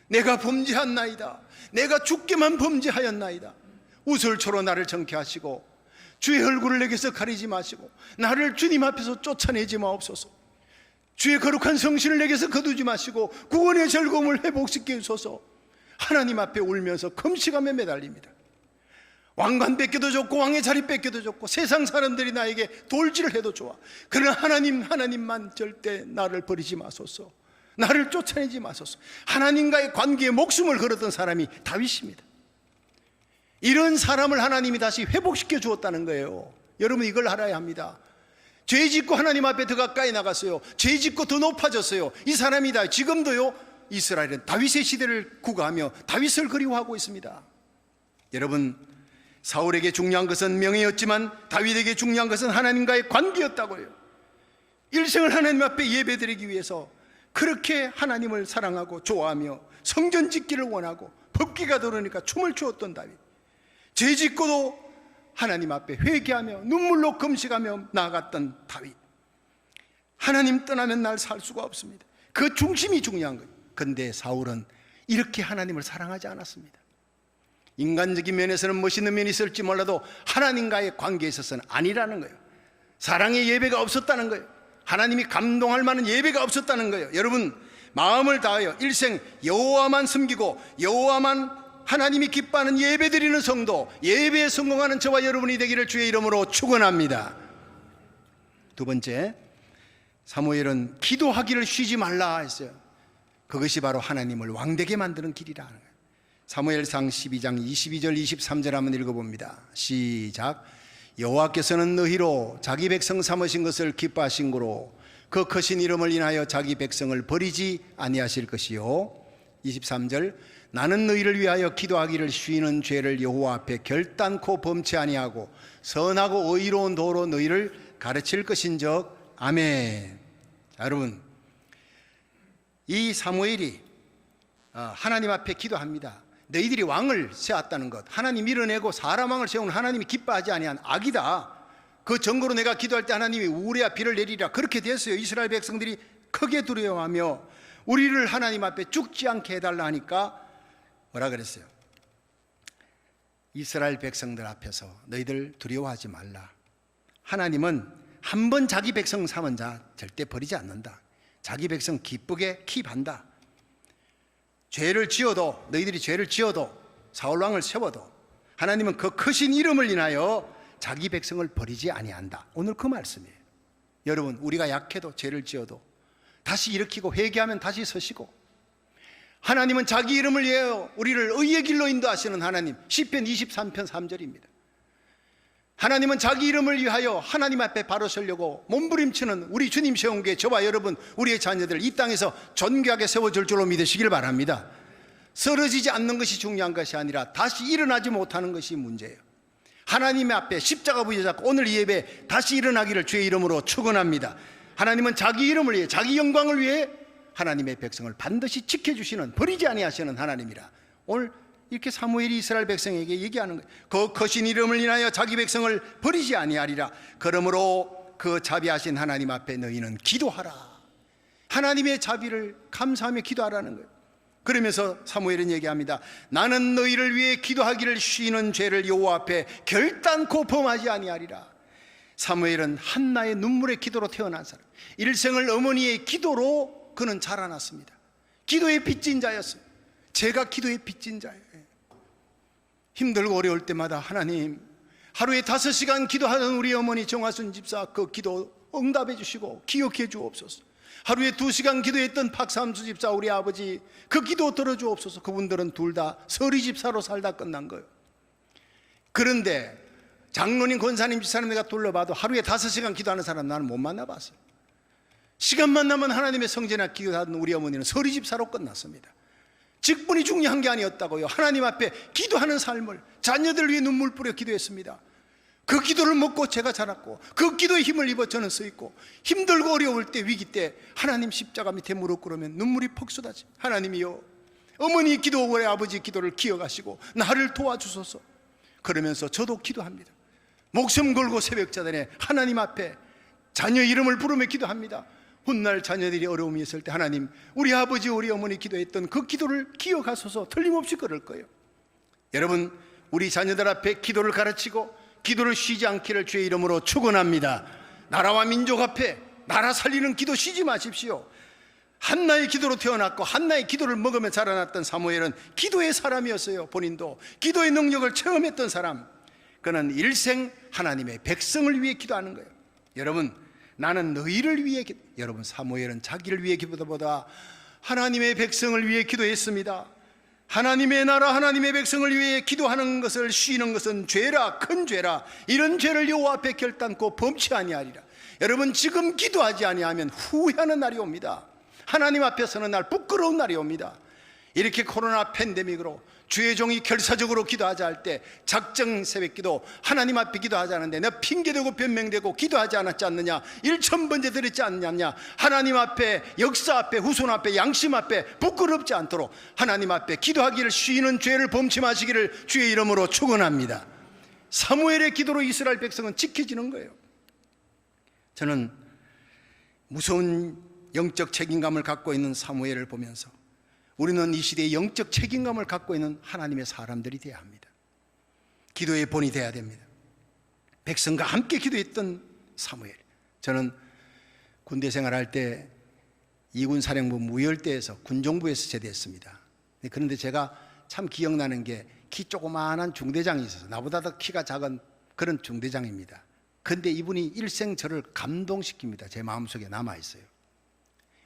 Speaker 1: 내가 범죄한나이다. 내가 죽게만 범죄하였나이다. 우슬초로 나를 정케하시고 주의 얼굴을 내게서 가리지 마시고 나를 주님 앞에서 쫓아내지 마옵소서. 주의 거룩한 성신을 내게서 거두지 마시고 구원의 즐거움을 회복시켜 주소서. 하나님 앞에 울면서 금식하며 매달립니다. 왕관 뺏겨도 좋고 왕의 자리 뺏겨도 좋고 세상 사람들이 나에게 돌질을 해도 좋아. 그러나 하나님만 절대 나를 버리지 마소서. 나를 쫓아내지 마소서. 하나님과의 관계에 목숨을 걸었던 사람이 다윗입니다. 이런 사람을 하나님이 다시 회복시켜 주었다는 거예요. 여러분 이걸 알아야 합니다. 죄 짓고 하나님 앞에 더 가까이 나갔어요. 죄 짓고 더 높아졌어요. 이 사람이다. 지금도요 이스라엘은 다윗의 시대를 구가하며 다윗을 그리워하고 있습니다. 여러분 사울에게 중요한 것은 명예였지만 다윗에게 중요한 것은 하나님과의 관계였다고요. 일생을 하나님 앞에 예배드리기 위해서 그렇게 하나님을 사랑하고 좋아하며 성전 짓기를 원하고 법기가 들어오니까 춤을 추었던 다윗, 죄 짓고도 하나님 앞에 회개하며 눈물로 금식하며 나아갔던 다윗. 하나님 떠나면 날 살 수가 없습니다. 그 중심이 중요한 거예요. 그런데 사울은 이렇게 하나님을 사랑하지 않았습니다. 인간적인 면에서는 멋있는 면이 있을지 몰라도 하나님과의 관계에 있어서는 아니라는 거예요. 사랑의 예배가 없었다는 거예요. 하나님이 감동할 만한 예배가 없었다는 거예요. 여러분 마음을 다하여 일생 여호와만 섬기고 여호와만 하나님이 기뻐하는 예배 드리는 성도, 예배에 성공하는 저와 여러분이 되기를 주의 이름으로 축원합니다. 두 번째, 사무엘은 기도하기를 쉬지 말라 했어요. 그것이 바로 하나님을 왕되게 만드는 길이라는 거예요. 사무엘상 12장 22절 23절 한번 읽어봅니다. 시작. 여호와께서는 너희로 자기 백성 삼으신 것을 기뻐하신 고로 그 크신 이름을 인하여 자기 백성을 버리지 아니하실 것이요. 23절. 나는 너희를 위하여 기도하기를 쉬는 죄를 여호와 앞에 결단코 범치 아니하고 선하고 의로운 도로 너희를 가르칠 것인즉 아멘. 자, 여러분 이 사무엘이 하나님 앞에 기도합니다. 너희들이 왕을 세웠다는 것, 하나님 밀어내고 사람 왕을 세우는 하나님이 기뻐하지 아니한 악이다. 그 증거로 내가 기도할 때 하나님이 우레와 비를 내리라. 그렇게 됐어요. 이스라엘 백성들이 크게 두려워하며 우리를 하나님 앞에 죽지 않게 해달라 하니까 뭐라 그랬어요? 이스라엘 백성들 앞에서 너희들 두려워하지 말라. 하나님은 한 번 자기 백성 삼은 자 절대 버리지 않는다. 자기 백성 기쁘게 킵한다. 죄를 지어도, 너희들이 죄를 지어도, 사울왕을 세워도 하나님은 그 크신 이름을 인하여 자기 백성을 버리지 아니한다. 오늘 그 말씀이에요. 여러분 우리가 약해도 죄를 지어도 다시 일으키고 회개하면 다시 서시고, 하나님은 자기 이름을 위하여 우리를 의의 길로 인도하시는 하나님. 시편 23편 3절입니다. 하나님은 자기 이름을 위하여 하나님 앞에 바로 서려고 몸부림치는 우리 주님 세운 게 저와 여러분 우리의 자녀들 이 땅에서 존귀하게 세워줄 줄로 믿으시길 바랍니다. 쓰러지지 않는 것이 중요한 것이 아니라 다시 일어나지 못하는 것이 문제예요. 하나님 앞에 십자가 부여잡고 오늘 이 예배 다시 일어나기를 주의 이름으로 축원합니다. 하나님은 자기 이름을 위해 자기 영광을 위해 하나님의 백성을 반드시 지켜주시는, 버리지 아니하시는 하나님이라. 오늘 이렇게 사무엘이 이스라엘 백성에게 얘기하는 거예요. 그 크신 이름을 인하여 자기 백성을 버리지 아니하리라. 그러므로 그 자비하신 하나님 앞에 너희는 기도하라. 하나님의 자비를 감사하며 기도하라는 거예요. 그러면서 사무엘은 얘기합니다. 나는 너희를 위해 기도하기를 쉬는 죄를 여호와 앞에 결단코 범하지 아니하리라. 사무엘은 한나의 눈물의 기도로 태어난 사람, 일생을 어머니의 기도로 그는 자라났습니다. 기도의 빚진 자였어요. 제가 기도의 빚진 자예요. 힘들고 어려울 때마다 하나님, 하루에 5시간 기도하는 우리 어머니 정화순 집사 그 기도 응답해 주시고 기억해 주옵소서. 하루에 2시간 기도했던 박삼수 집사 우리 아버지 그 기도 들어주옵소서. 그분들은 둘 다 서리 집사로 살다 끝난 거예요. 그런데 장로님, 권사님, 집사님 내가 둘러봐도 하루에 5시간 기도하는 사람 나는 못 만나봤어요. 시간만 나면 하나님의 성전에 기도하던 우리 어머니는 서리집사로 끝났습니다. 직분이 중요한 게 아니었다고요. 하나님 앞에 기도하는 삶을, 자녀들 위해 눈물 뿌려 기도했습니다. 그 기도를 먹고 제가 자랐고, 그 기도의 힘을 입어 저는 서 있고, 힘들고 어려울 때, 위기 때 하나님 십자가 밑에 무릎 꿇으면 눈물이 퍽 쏟아지. 하나님이요, 어머니 기도 오래 아버지 기도를 기억하시고 나를 도와주소서. 그러면서 저도 기도합니다. 목숨 걸고 새벽자단에 하나님 앞에 자녀 이름을 부르며 기도합니다. 훗날 자녀들이 어려움이 있을 때 하나님, 우리 아버지 우리 어머니 기도했던 그 기도를 기억하소서. 틀림없이 그럴 거예요. 여러분, 우리 자녀들 앞에 기도를 가르치고 기도를 쉬지 않기를 주의 이름으로 축원합니다. 나라와 민족 앞에 나라 살리는 기도 쉬지 마십시오. 한나의 기도로 태어났고 한나의 기도를 먹으며 자라났던 사무엘은 기도의 사람이었어요. 본인도 기도의 능력을 체험했던 사람. 그는 일생 하나님의 백성을 위해 기도하는 거예요. 여러분, 나는 너희를 위해 여러분, 사무엘은 자기를 위해 기도보다 하나님의 백성을 위해 기도했습니다. 하나님의 나라 하나님의 백성을 위해 기도하는 것을 쉬는 것은 죄라, 큰 죄라. 이런 죄를 여호와 앞에 결단코 범치 아니하리라. 여러분, 지금 기도하지 아니하면 후회하는 날이 옵니다. 하나님 앞에 서는 날 부끄러운 날이 옵니다. 이렇게 코로나 팬데믹으로 주의 종이 결사적으로 기도하자 할 때 작정 새벽기도 하나님 앞에 기도하지 않는데 너 핑계대고 변명되고 기도하지 않았지 않느냐, 1000번째 드렸지 않느냐, 하나님 앞에, 역사 앞에, 후손 앞에, 양심 앞에 부끄럽지 않도록 하나님 앞에 기도하기를 쉬는 죄를 범치 마시기를 주의 이름으로 축원합니다. 사무엘의 기도로 이스라엘 백성은 지켜지는 거예요. 저는 무서운 영적 책임감을 갖고 있는 사무엘을 보면서 우리는 이 시대에 영적 책임감을 갖고 있는 하나님의 사람들이 되어야 합니다. 기도의 본이 되어야 됩니다. 백성과 함께 기도했던 사무엘. 저는 군대 생활할 때 이군 사령부 무열대에서 군정부에서 제대했습니다. 그런데 제가 참 기억나는 게 키 조그마한 중대장이 있어서 나보다 더 키가 작은 그런 중대장입니다. 그런데 이분이 일생 저를 감동시킵니다. 제 마음속에 남아있어요.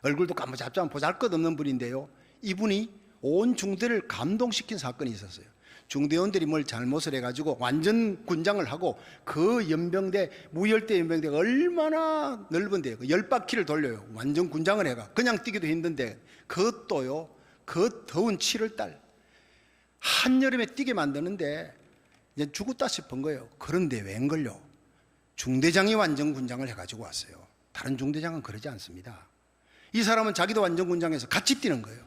Speaker 1: 얼굴도 까무잡잡한 보잘것없는 분인데요, 이분이 온 중대를 감동시킨 사건이 있었어요. 중대원들이 뭘 잘못을 해가지고 완전 군장을 하고 그 연병대, 무열대 연병대가 얼마나 넓은데요, 그 10바퀴를 돌려요. 완전 군장을 해가 그냥 뛰기도 힘든데 그것도요, 그 더운 7월달 한여름에 뛰게 만드는데 이제 죽었다 싶은 거예요. 그런데 웬걸요, 중대장이 완전 군장을 해가지고 왔어요. 다른 중대장은 그러지 않습니다. 이 사람은 자기도 완전 군장에서 같이 뛰는 거예요.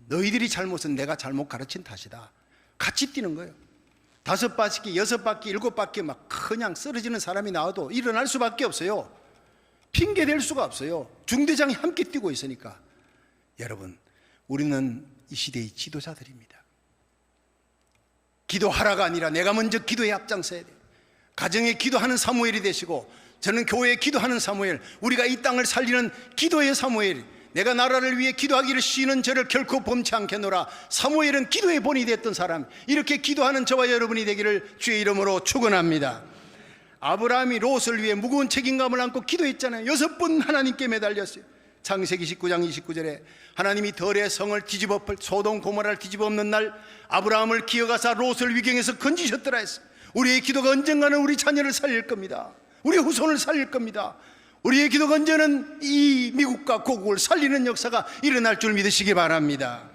Speaker 1: 너희들이 잘못은 내가 잘못 가르친 탓이다. 같이 뛰는 거예요. 5바퀴, 6바퀴, 7바퀴 막 그냥 쓰러지는 사람이 나와도 일어날 수밖에 없어요. 핑계 댈 수가 없어요. 중대장이 함께 뛰고 있으니까. 여러분, 우리는 이 시대의 지도자들입니다. 기도하라가 아니라 내가 먼저 기도에 앞장서야 돼요. 가정에 기도하는 사무엘이 되시고, 저는 교회에 기도하는 사무엘, 우리가 이 땅을 살리는 기도의 사무엘, 내가 나라를 위해 기도하기를 쉬는 저를 결코 범치 않겠노라. 사무엘은 기도의 본이 됐던 사람. 이렇게 기도하는 저와 여러분이 되기를 주의 이름으로 축원합니다. 아브라함이 롯을 위해 무거운 책임감을 안고 기도했잖아요. 6번 하나님께 매달렸어요. 창세기 19장 29절에 하나님이 덜의 성을 뒤집어 소돔 고모라를 뒤집어 엎는 날 아브라함을 기어가사 롯을 위경에서 건지셨더라 했어요. 우리의 기도가 언젠가는 우리 자녀를 살릴 겁니다. 우리 후손을 살릴 겁니다. 우리의 기도가 언제는 이 미국과 고국을 살리는 역사가 일어날 줄 믿으시기 바랍니다.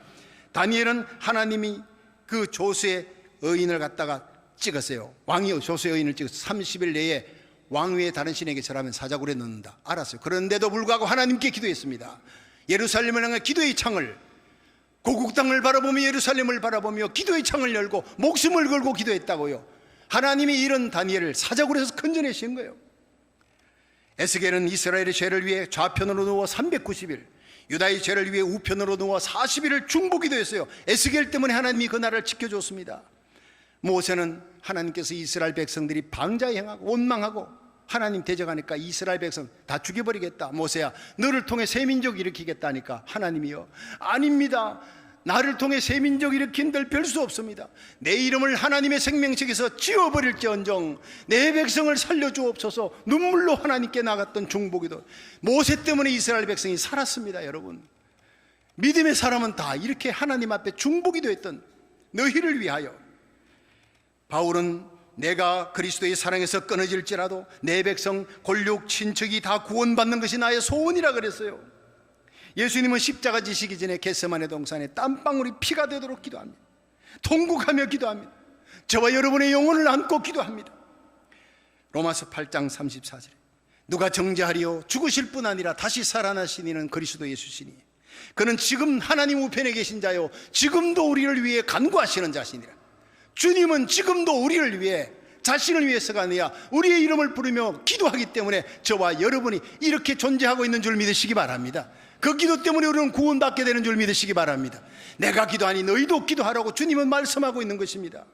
Speaker 1: 다니엘은 하나님이 그 조수의 의인을 갖다가 찍었어요. 왕이 조수의 의인을 찍어서 30일 내에 왕위에 다른 신에게 절하면 사자굴에 넣는다. 알았어요. 그런데도 불구하고 하나님께 기도했습니다. 예루살렘을 향해 기도의 창을, 고국 땅을 바라보며 예루살렘을 바라보며 기도의 창을 열고 목숨을 걸고 기도했다고요. 하나님이 이런 다니엘을 사자굴에서 건져내신 거예요. 에스겔은 이스라엘의 죄를 위해 좌편으로 누워 390일, 유다의 죄를 위해 우편으로 누워 40일을 중보기도했어요. 에스겔 때문에 하나님이 그 나라를 지켜줬습니다. 모세는 하나님께서 이스라엘 백성들이 방자에 행하고 원망하고 하나님 대적하니까 이스라엘 백성 다 죽여버리겠다, 모세야 너를 통해 새 민족 일으키겠다 하니까 하나님이요, 아닙니다. 나를 통해 새 민족 일으킨들 별 수 없습니다. 내 이름을 하나님의 생명책에서 지워버릴지언정 내 백성을 살려주옵소서. 눈물로 하나님께 나갔던 중보기도. 모세 때문에 이스라엘 백성이 살았습니다. 여러분, 믿음의 사람은 다 이렇게 하나님 앞에 중보기도 했던 너희를 위하여. 바울은 내가 그리스도의 사랑에서 끊어질지라도 내 백성 골육 친척이 다 구원받는 것이 나의 소원이라 그랬어요. 예수님은 십자가 지시기 전에 겟세마네 동산에 땀방울이 피가 되도록 기도합니다. 통곡하며 기도합니다. 저와 여러분의 영혼을 안고 기도합니다. 로마서 8장 34절에 누가 정죄하리요? 죽으실 뿐 아니라 다시 살아나신 이는 그리스도 예수시니 그는 지금 하나님 우편에 계신 자요 지금도 우리를 위해 간구하시는 자시니라. 주님은 지금도 우리를 위해 자신을 위해서가 아니라 우리의 이름을 부르며 기도하기 때문에 저와 여러분이 이렇게 존재하고 있는 줄 믿으시기 바랍니다. 그 기도 때문에 우리는 구원받게 되는 줄 믿으시기 바랍니다. 내가 기도하니 너희도 기도하라고 주님은 말씀하고 있는 것입니다.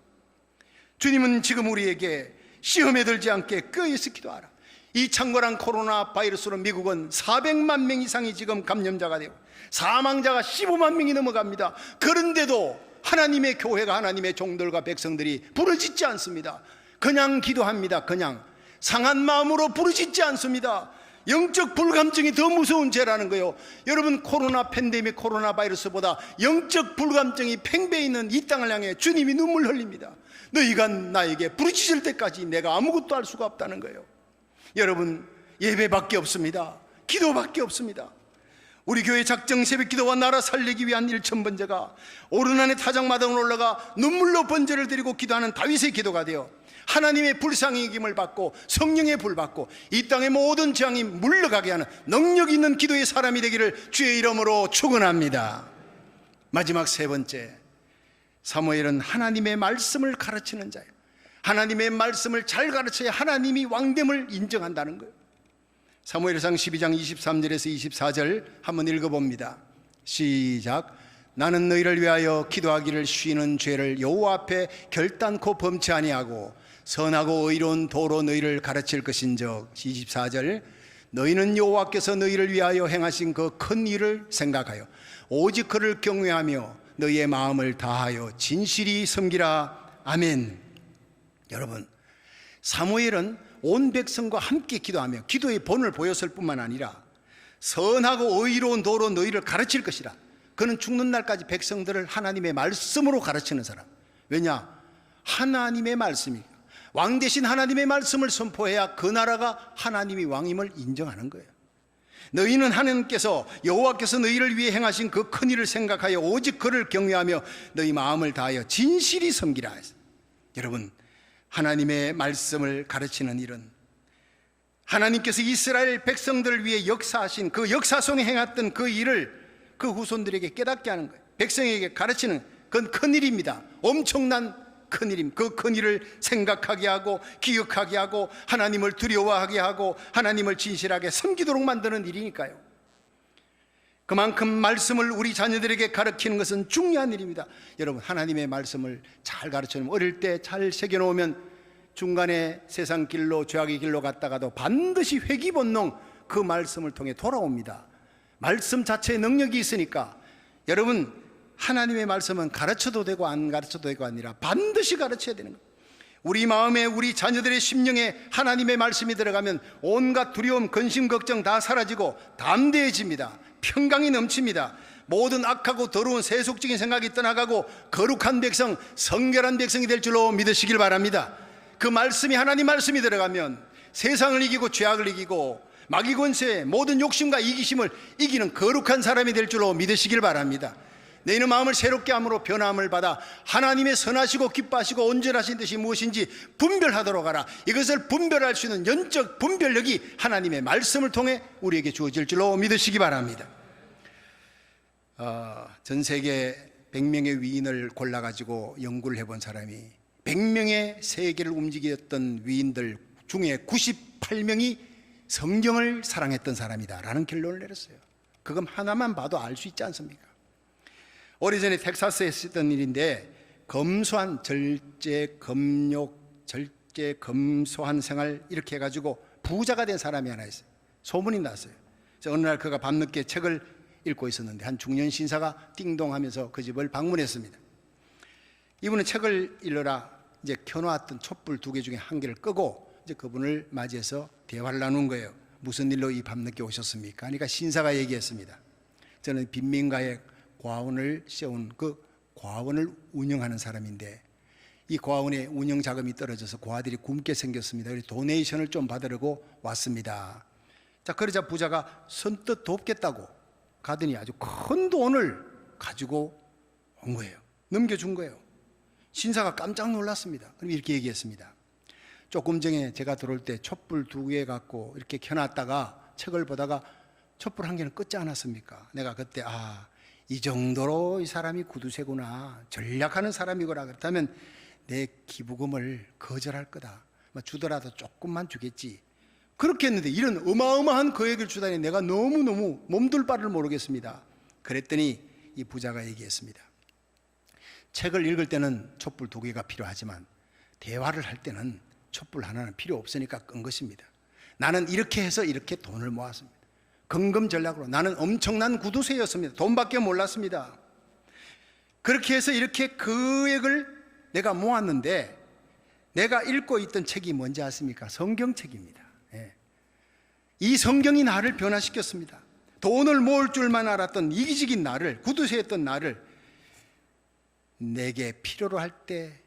Speaker 1: 주님은 지금 우리에게 시험에 들지 않게 꾀에서 기도하라. 이 창궐한 코로나 바이러스로 미국은 400만 명 이상이 지금 감염자가 되고 사망자가 15만 명이 넘어갑니다. 그런데도 하나님의 교회가 하나님의 종들과 백성들이 부르짖지 않습니다. 그냥 기도합니다. 그냥 상한 마음으로 부르짖지 않습니다. 영적 불감증이 더 무서운 죄라는 거예요. 여러분, 코로나 팬데믹 코로나 바이러스보다 영적 불감증이 팽배해 있는 이 땅을 향해 주님이 눈물 흘립니다. 너희가 나에게 부르짖을 때까지 내가 아무것도 할 수가 없다는 거예요. 여러분, 예배밖에 없습니다. 기도밖에 없습니다. 우리 교회 작정 새벽기도와 나라 살리기 위한 1,000번제가 오르난의 타작마당으로 올라가 눈물로 번제를 드리고 기도하는 다윗의 기도가 되어 하나님의 불쌍히 여김을 받고 성령의 불 받고 이 땅의 모든 재앙이 물러가게 하는 능력 있는 기도의 사람이 되기를 주의 이름으로 축원합니다. 마지막 세 번째, 사무엘은 하나님의 말씀을 가르치는 자예요. 하나님의 말씀을 잘 가르쳐야 하나님이 왕됨을 인정한다는 거예요. 사무엘상 12장 23절에서 24절 한번 읽어봅니다. 시작. 나는 너희를 위하여 기도하기를 쉬는 죄를 여호와 앞에 결단코 범치 아니하고 선하고 의로운 도로 너희를 가르칠 것인즉 24절. 너희는 여호와께서 너희를 위하여 행하신 그 큰 일을 생각하여 오직 그를 경외하며 너희의 마음을 다하여 진실이 섬기라. 아멘. 여러분, 사무엘은 온 백성과 함께 기도하며 기도의 본을 보였을 뿐만 아니라 선하고 의로운 도로 너희를 가르칠 것이라. 그는 죽는 날까지 백성들을 하나님의 말씀으로 가르치는 사람. 왜냐? 하나님의 말씀이, 왕 대신 하나님의 말씀을 선포해야 그 나라가 하나님이 왕임을 인정하는 거예요. 너희는 하나님께서 여호와께서 너희를 위해 행하신 그 큰 일을 생각하여 오직 그를 경외하며 너희 마음을 다하여 진실이 섬기라. 여러분, 하나님의 말씀을 가르치는 일은 하나님께서 이스라엘 백성들을 위해 역사하신 그 역사 속에 행했던 그 일을 그 후손들에게 깨닫게 하는 거예요. 백성에게 가르치는 그건 큰일입니다. 엄청난 큰일입니다. 그 큰일을 생각하게 하고 기억하게 하고 하나님을 두려워하게 하고 하나님을 진실하게 섬기도록 만드는 일이니까요. 그만큼 말씀을 우리 자녀들에게 가르치는 것은 중요한 일입니다. 여러분, 하나님의 말씀을 잘 가르쳐놓으면, 어릴 때 잘 새겨놓으면 중간에 세상 길로 죄악의 길로 갔다가도 반드시 회귀 본능 그 말씀을 통해 돌아옵니다. 말씀 자체에 능력이 있으니까 여러분, 하나님의 말씀은 가르쳐도 되고 안 가르쳐도 되고 아니라 반드시 가르쳐야 되는 거예요. 우리 마음에 우리 자녀들의 심령에 하나님의 말씀이 들어가면 온갖 두려움, 근심, 걱정 다 사라지고 담대해집니다. 평강이 넘칩니다. 모든 악하고 더러운 세속적인 생각이 떠나가고 거룩한 백성, 성결한 백성이 될 줄로 믿으시길 바랍니다. 그 말씀이, 하나님 말씀이 들어가면 세상을 이기고 죄악을 이기고 마귀 권세, 모든 욕심과 이기심을 이기는 거룩한 사람이 될 줄로 믿으시길 바랍니다. 너희는 마음을 새롭게 함으로 변함을 받아 하나님의 선하시고 기뻐하시고 온전하신 뜻이 무엇인지 분별하도록 하라. 이것을 분별할 수 있는 영적 분별력이 하나님의 말씀을 통해 우리에게 주어질 줄로 믿으시기 바랍니다. 전 세계 100명의 위인을 골라가지고 연구를 해본 사람이 100명의 세계를 움직였던 위인들 중에 98명이 성경을 사랑했던 사람이다 라는 결론을 내렸어요. 그건 하나만 봐도 알 수 있지 않습니까? 오래전에 텍사스에 있었던 일인데, 검소한 절제, 검욕, 절제, 검소한 생활 이렇게 해가지고 부자가 된 사람이 하나 있어요. 소문이 났어요. 그래서 어느 날 그가 밤늦게 책을 읽고 있었는데 한 중년 신사가 띵동하면서 그 집을 방문했습니다. 이분은 책을 읽으라 이제 켜놓았던 촛불 2개 중에 한 개를 끄고 이제 그분을 맞이해서 대화를 나눈 거예요. 무슨 일로 이 밤늦게 오셨습니까? 그러니까 신사가 얘기했습니다. 저는 빈민가에 과원을 세운 그 과원을 운영하는 사람인데 이 고아원의 운영 자금이 떨어져서 고아들이 굶게 생겼습니다. 그래서 도네이션을 좀 받으려고 왔습니다. 자, 그러자 부자가 선뜻 돕겠다고 가더니 아주 큰 돈을 가지고 온 거예요. 넘겨준 거예요. 신사가 깜짝 놀랐습니다. 그럼 이렇게 얘기했습니다. 조금 전에 제가 들어올 때 촛불 2개 갖고 이렇게 켜놨다가 책을 보다가 촛불 1개는 껐지 않았습니까? 내가 그때 이 정도로 이 사람이 구두쇠구나, 전략하는 사람이구나. 그렇다면 내 기부금을 거절할 거다. 주더라도 조금만 주겠지. 그렇게 했는데 이런 어마어마한 거액을 주다니 내가 너무너무 몸둘 바를 모르겠습니다. 그랬더니 이 부자가 얘기했습니다. 책을 읽을 때는 촛불 2개가 필요하지만 대화를 할 때는 촛불 하나는 필요 없으니까 끈 것입니다. 나는 이렇게 해서 이렇게 돈을 모았습니다. 금금 전략으로. 나는 엄청난 구두쇠였습니다. 돈밖에 몰랐습니다. 그렇게 해서 이렇게 거액을 내가 모았는데, 내가 읽고 있던 책이 뭔지 아십니까? 성경책입니다. 이 성경이 나를 변화시켰습니다. 돈을 모을 줄만 알았던 이기적인 나를, 구두쇠였던 나를 내게 필요로 할 때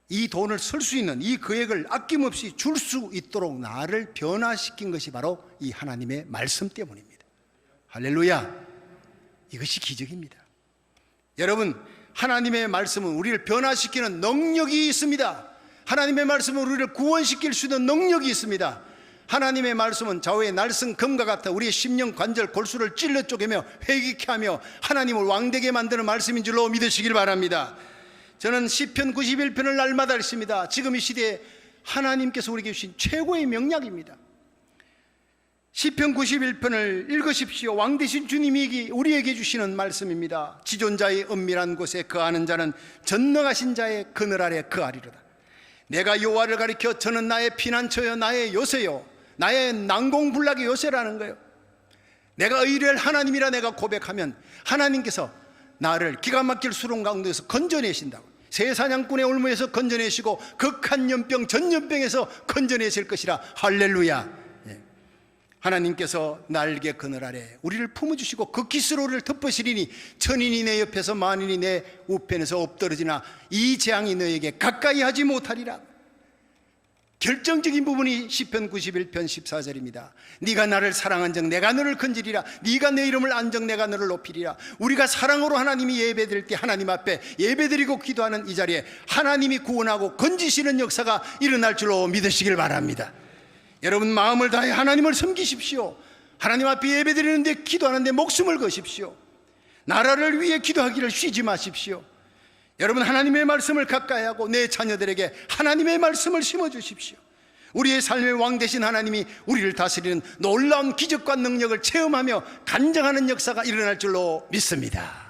Speaker 1: 이 돈을 쓸 수 있는, 이 거액을 아낌없이 줄 수 있도록 나를 변화시킨 것이 바로 이 하나님의 말씀 때문입니다. 할렐루야. 이것이 기적입니다. 여러분, 하나님의 말씀은 우리를 변화시키는 능력이 있습니다. 하나님의 말씀은 우리를 구원시킬 수 있는 능력이 있습니다. 하나님의 말씀은 좌우의 날선 금과 같아 우리의 심령, 관절, 골수를 찔러 쪼개며 회개케 하며 하나님을 왕되게 만드는 말씀인 줄로 믿으시길 바랍니다. 저는 시편 91편을 날마다 읽습니다. 지금 이 시대에 하나님께서 우리에게 주신 최고의 명약입니다. 시편 91편을 읽으십시오. 왕 되신 주님이 우리에게 주시는 말씀입니다. 지존자의 은밀한 곳에 거하는 자는 전능하신 자의 그늘 아래 거하리로다. 내가 여호와를 가리켜 저는 나의 피난처요 나의 요새요 나의 난공불락의 요새라는 거예요. 내가 의뢰할 하나님이라 내가 고백하면 하나님께서 나를 기가 막힐 수렁 가운데서 건져내신다고. 새 사냥꾼의 올무에서 건져내시고 극한 연병 전염병에서 건져내실 것이라. 할렐루야. 하나님께서 날개 그늘 아래 우리를 품어주시고 그 기스로 우리를 덮으시리니 천인이 내 옆에서 만인이 내 우편에서 엎드러지나 이 재앙이 너에게 가까이 하지 못하리라. 결정적인 부분이 시편 91편 14절입니다. 네가 나를 사랑한 적 내가 너를 건지리라. 네가 내 이름을 안 적 내가 너를 높이리라. 우리가 사랑으로 하나님이 예배드릴 때 하나님 앞에 예배드리고 기도하는 이 자리에 하나님이 구원하고 건지시는 역사가 일어날 줄로 믿으시길 바랍니다. 여러분, 마음을 다해 하나님을 섬기십시오. 하나님 앞에 예배드리는데 기도하는데 목숨을 거십시오. 나라를 위해 기도하기를 쉬지 마십시오. 여러분, 하나님의 말씀을 가까이 하고 내 자녀들에게 하나님의 말씀을 심어주십시오. 우리의 삶의 왕 되신 하나님이 우리를 다스리는 놀라운 기적과 능력을 체험하며 간증하는 역사가 일어날 줄로 믿습니다.